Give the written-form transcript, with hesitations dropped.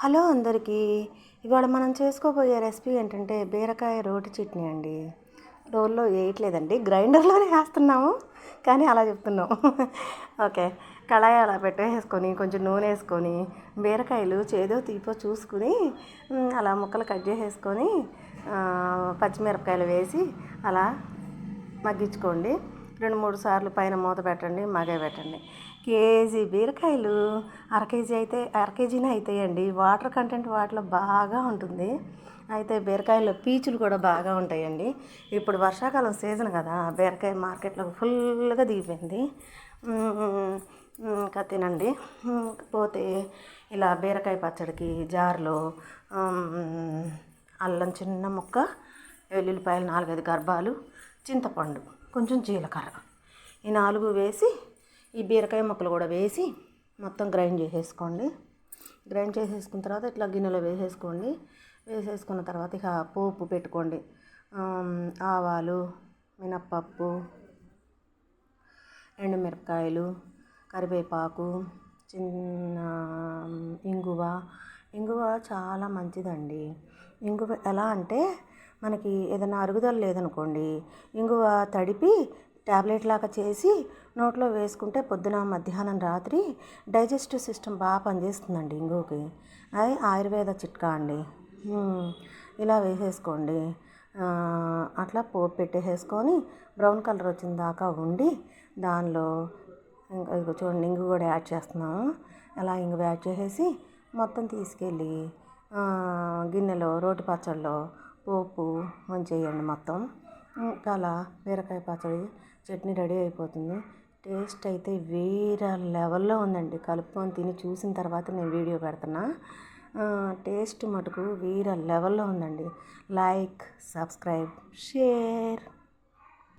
Hello అందరికీ. ఇవాళ మనం చేసుకోబోయే రెసిపీ ఏంటంటే బీరకాయ రోటి చట్నీ అండి. రోల్లో వేయట్లేదండి, గ్రైండర్లోనే వేస్తున్నాము, కానీ అలా చెప్తున్నాం. ఓకే, కళాయి అలా పెట్టేసుకొని కొంచెం నూనె వేసుకొని బీరకాయలు చేదో తీపో చూసుకుని అలా ముక్కలు కట్ చేసేసుకొని పచ్చిమిరపకాయలు వేసి అలా మగ్గించుకోండి. 2-3 సార్లు పైన మూత పెట్టండి, పెట్టండి. కేజీ బీరకాయలు అర కేజీనే అవుతాయండి. వాటర్ కంటెంట్ వాటిలో బాగా ఉంటుంది. అయితే బీరకాయలో పీచులు కూడా బాగా ఉంటాయండి. ఇప్పుడు వర్షాకాలం సీజన్ కదా, బీరకాయ మార్కెట్లో ఫుల్గా దిగిపోయింది. ఇంకా తినండి. పోతే ఇలా బీరకాయ పచ్చడికి జార్లో అల్లం చిన్న ముక్క, వెల్లుల్లిపాయలు 4-5 గర్భాలు, చింతపండు, కొంచెం జీలకర్ర, ఈ 4 వేసి ఈ బీరకాయ ముక్కలు కూడా వేసి మొత్తం గ్రైండ్ చేసేసుకోండి. గ్రైండ్ చేసేసుకున్న తర్వాత ఇట్లా గిన్నెలో వేసేసుకున్న తర్వాత ఇక పోపు పెట్టుకోండి. ఆవాలు, మినప్పప్పు, ఎండుమిరపకాయలు, కరివేపాకు, చిన్న ఇంగువ చాలా మంచిదండి. ఇంగువ ఎలా అంటే మనకి ఏదైనా అరుగుదల లేదనుకోండి, ఇంగువ తడిపి ట్యాబ్లెట్ లాగా చేసి నోట్లో వేసుకుంటే పొద్దున, మధ్యాహ్నం, రాత్రి డైజెస్టివ్ సిస్టమ్ బాగా పనిచేస్తుందండి ఇంగువకి. అది ఆయుర్వేద చిట్కా అండి. ఇలా వేసేసుకోండి. అట్లా పోపు పెట్టేసుకొని బ్రౌన్ కలర్ వచ్చిన దాకా ఉండి దానిలో ఇంకా చూడండి ఇంగు కూడా యాడ్ చేస్తున్నాము. అలా ఇంగు యాడ్ చేసేసి మొత్తం తీసుకెళ్ళి గిన్నెలో రోటి పచ్చడిలో పోపు వంచేయండి మొత్తం. అలా బీరకాయ పచ్చడి చట్నీ రెడీ అయిపోతుంది. టేస్ట్ అయితే వేరే లెవెల్లో ఉందండి. కలుపుకొని తిని చూసిన తర్వాత నేను వీడియో పెడుతున్నా. టేస్ట్ మటుకు వేరే లెవెల్లో ఉందండి. Like, subscribe, share.